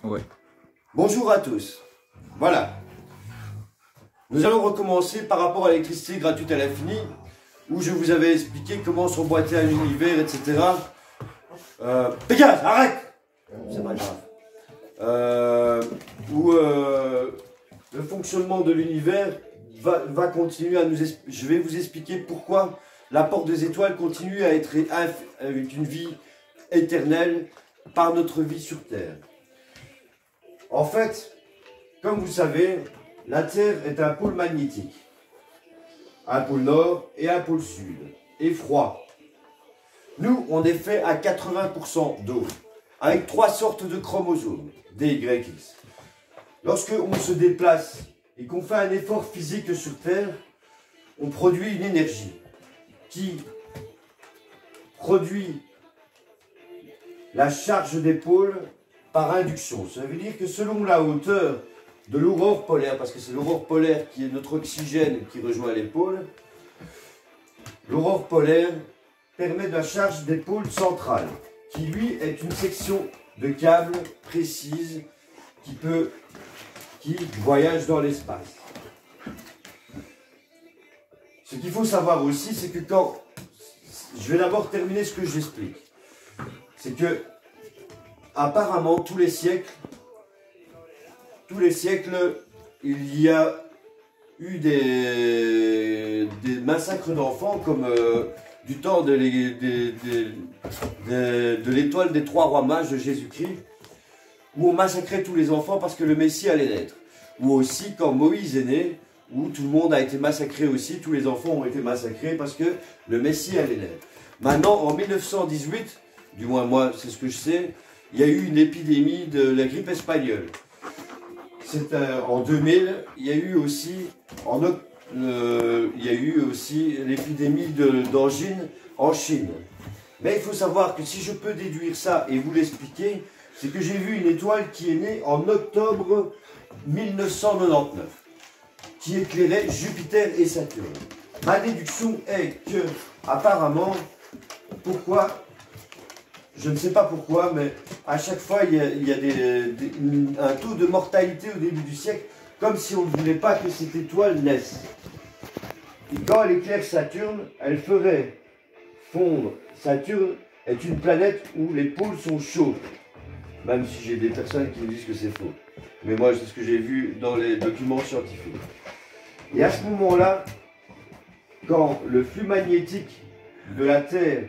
Ouais. Bonjour à tous. Voilà. Nous allons recommencer par rapport à l'électricité gratuite à l'infini, où je vous avais expliqué comment s'emboîter un univers, etc. Pégase, arrête! C'est pas grave. Où le fonctionnement de l'univers va continuer à nous... Je vais vous expliquer pourquoi l'apport des étoiles continue à être avec une vie éternelle par notre vie sur Terre. En fait, comme vous savez, la Terre est un pôle magnétique. Un pôle nord et un pôle sud. Et froid. Nous, on est fait à 80% d'eau. Avec 3 sortes de chromosomes. D, Y, X. Lorsque on se déplace et qu'on fait un effort physique sur Terre, on produit une énergie qui produit la charge des pôles par induction. Ça veut dire que selon la hauteur de l'aurore polaire, parce que c'est l'aurore polaire qui est notre oxygène qui rejoint les pôles, l'aurore polaire permet de la charge des pôles centrales, qui lui est une section de câble précise qui voyage dans l'espace. Ce qu'il faut savoir aussi, c'est que quand... Je vais d'abord terminer ce que j'explique. C'est que, apparemment, tous les siècles, il y a eu des massacres d'enfants, comme du temps de l'étoile des 3 rois mages de Jésus-Christ, où on massacrait tous les enfants parce que le Messie allait naître. Ou aussi quand Moïse est né, où tout le monde a été massacré aussi, tous les enfants ont été massacrés parce que le Messie allait naître. Maintenant, en 1918, du moins moi, c'est ce que je sais, il y a eu une épidémie de la grippe espagnole. En 2000, il y a eu aussi, l'épidémie d'angine en Chine. Mais il faut savoir que si je peux déduire ça et vous l'expliquer, c'est que j'ai vu une étoile qui est née en octobre 1999, qui éclairait Jupiter et Saturne. Ma déduction est que, apparemment, pourquoi, je ne sais pas pourquoi, mais à chaque fois, il y a un taux de mortalité au début du siècle, comme si on ne voulait pas que cette étoile naisse. Et quand elle éclaire Saturne, elle ferait fondre. Saturne est une planète où les pôles sont chauds. Même si j'ai des personnes qui me disent que c'est faux. Mais moi, c'est ce que j'ai vu dans les documents scientifiques. Et à ce moment-là, quand le flux magnétique de la Terre,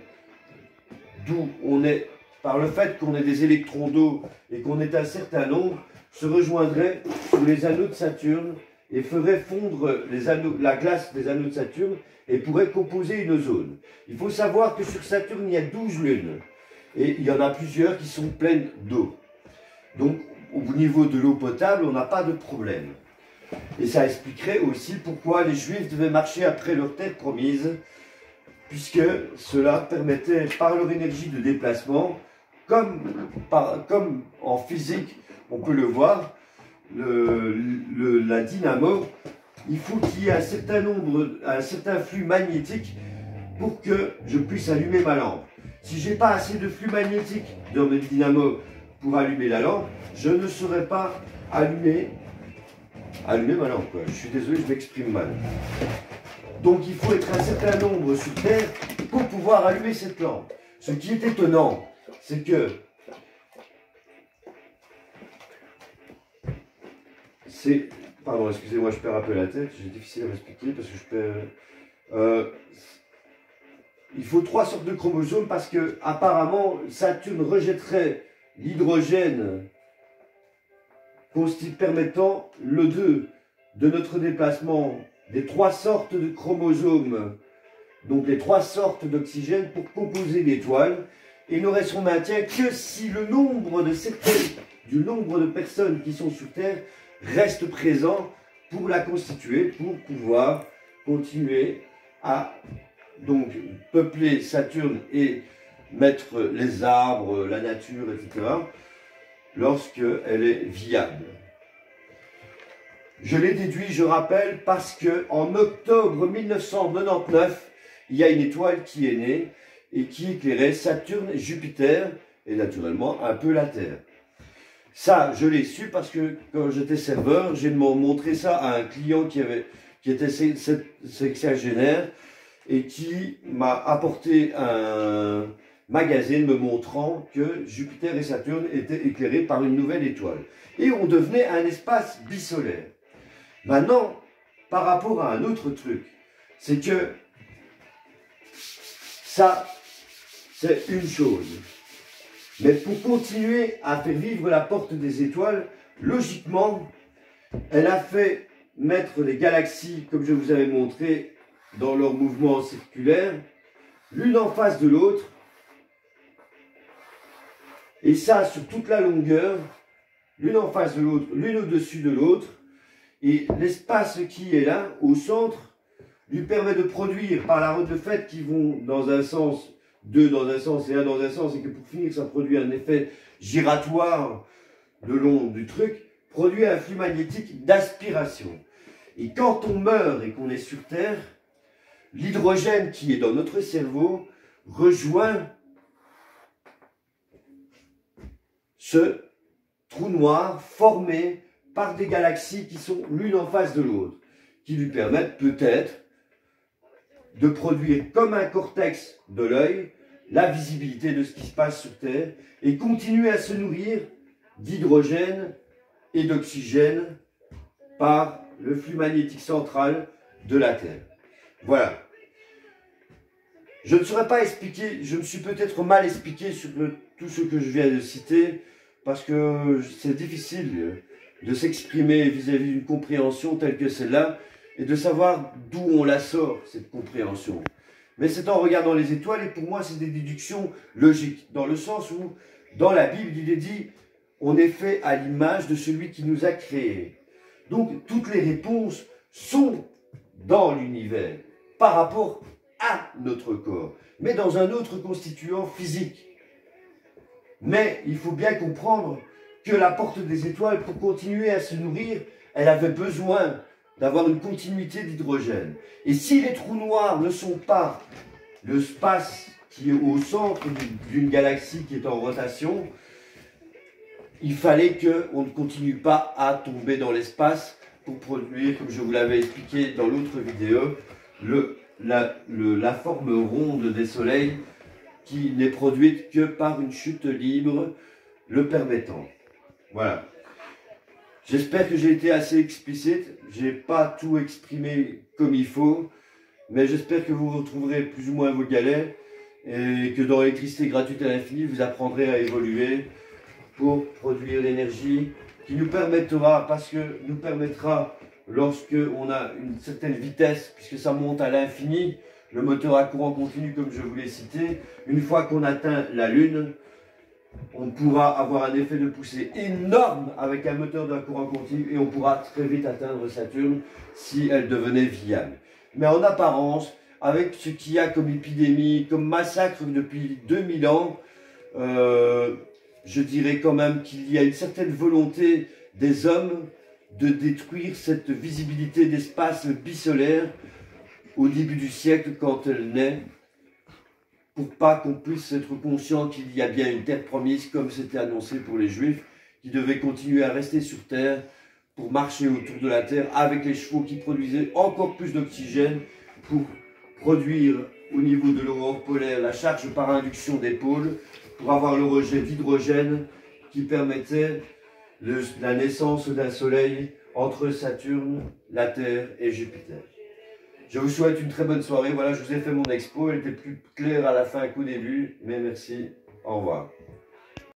d'où on est, par le fait qu'on ait des électrons d'eau et qu'on ait un certain nombre, se rejoindrait sur les anneaux de Saturne et ferait fondre la glace des anneaux de Saturne et pourrait composer une zone. Il faut savoir que sur Saturne, il y a 12 lunes. Et il y en a plusieurs qui sont pleines d'eau. Donc, au niveau de l'eau potable, on n'a pas de problème. Et ça expliquerait aussi pourquoi les Juifs devaient marcher après leur terre promise, puisque cela permettait, par leur énergie de déplacement, comme en physique, on peut le voir, la dynamo, il faut qu'il y ait un certain flux magnétique pour que je puisse allumer ma lampe. Si je n'ai pas assez de flux magnétique dans mes dynamo pour allumer la lampe, je ne saurais pas allumer ma lampe, quoi. Je suis désolé, je m'exprime mal. Donc il faut être un certain nombre sur Terre pour pouvoir allumer cette lampe. Ce qui est étonnant, c'est que pardon, excusez-moi, je perds un peu la tête, c'est difficile à m'expliquer parce que je perds... il faut 3 sortes de chromosomes parce que apparemment Saturne rejetterait l'hydrogène permettant le 2 de notre déplacement des 3 sortes de chromosomes, donc les 3 sortes d'oxygène pour composer l'étoile, et n'aurait son maintien que si le nombre de personnes qui sont sur Terre reste présent pour la constituer, pour pouvoir continuer à donc peupler Saturne et mettre les arbres, la nature, etc., lorsqu'elle est viable. Je l'ai déduit, je rappelle, parce que en octobre 1999, il y a une étoile qui est née et qui éclairait Saturne et Jupiter, et naturellement un peu la Terre. Ça, je l'ai su parce que quand j'étais serveur, j'ai montré ça à un client qui était sexagénaire et qui m'a apporté un magazine me montrant que Jupiter et Saturne étaient éclairés par une nouvelle étoile. Et on devenait un espace bisolaire. Maintenant, par rapport à un autre truc, c'est que ça, c'est une chose. Mais pour continuer à faire vivre la porte des étoiles, logiquement, elle a fait mettre les galaxies, comme je vous avais montré, dans leur mouvement circulaire, l'une en face de l'autre, et ça sur toute la longueur, l'une en face de l'autre, l'une au-dessus de l'autre, et l'espace qui est là, au centre, lui permet de produire, par la route de fait qui vont dans un sens, deux dans un sens et un dans un sens, et que pour finir ça produit un effet giratoire le long du truc, produit un flux magnétique d'aspiration. Et quand on meurt et qu'on est sur Terre, l'hydrogène qui est dans notre cerveau rejoint ce trou noir formé par des galaxies qui sont l'une en face de l'autre, qui lui permettent peut-être de produire comme un cortex de l'œil la visibilité de ce qui se passe sur Terre et continuer à se nourrir d'hydrogène et d'oxygène par le flux magnétique central de la Terre. Voilà. Je ne saurais pas expliquer, je me suis peut-être mal expliqué sur tout ce que je viens de citer, parce que c'est difficile de s'exprimer vis-à-vis d'une compréhension telle que celle-là, et de savoir d'où on la sort, cette compréhension. Mais c'est en regardant les étoiles, et pour moi c'est des déductions logiques, dans le sens où, dans la Bible, il est dit, on est fait à l'image de celui qui nous a créés. Donc toutes les réponses sont dans l'univers, par rapport à notre corps, mais dans un autre constituant physique. Mais il faut bien comprendre que la porte des étoiles, pour continuer à se nourrir, elle avait besoin d'avoir une continuité d'hydrogène. Et si les trous noirs ne sont pas le space qui est au centre d'une galaxie qui est en rotation, il fallait qu'on ne continue pas à tomber dans l'espace pour produire, comme je vous l'avais expliqué dans l'autre vidéo, la forme ronde des soleils qui n'est produite que par une chute libre le permettant. Voilà. J'espère que j'ai été assez explicite. Je n'ai pas tout exprimé comme il faut, mais j'espère que vous retrouverez plus ou moins vos galets et que dans l'électricité gratuite à l'infini, vous apprendrez à évoluer pour produire l'énergie qui nous permettra, lorsque on a une certaine vitesse, puisque ça monte à l'infini, le moteur à courant continu comme je vous l'ai cité, une fois qu'on atteint la Lune, on pourra avoir un effet de poussée énorme avec un moteur d'un courant continu et on pourra très vite atteindre Saturne si elle devenait viable. Mais en apparence, avec ce qu'il y a comme épidémie, comme massacre depuis 2000 ans, je dirais quand même qu'il y a une certaine volonté des hommes de détruire cette visibilité d'espace bisolaire au début du siècle quand elle naît, pour pas qu'on puisse être conscient qu'il y a bien une terre promise, comme c'était annoncé pour les Juifs, qui devaient continuer à rester sur terre pour marcher autour de la terre avec les chevaux qui produisaient encore plus d'oxygène pour produire au niveau de l'aurore polaire la charge par induction des pôles, pour avoir le rejet d'hydrogène qui permettait la naissance d'un soleil entre Saturne, la Terre et Jupiter. Je vous souhaite une très bonne soirée. Voilà, je vous ai fait mon expo. Elle était plus claire à la fin qu'au début, mais merci. Au revoir.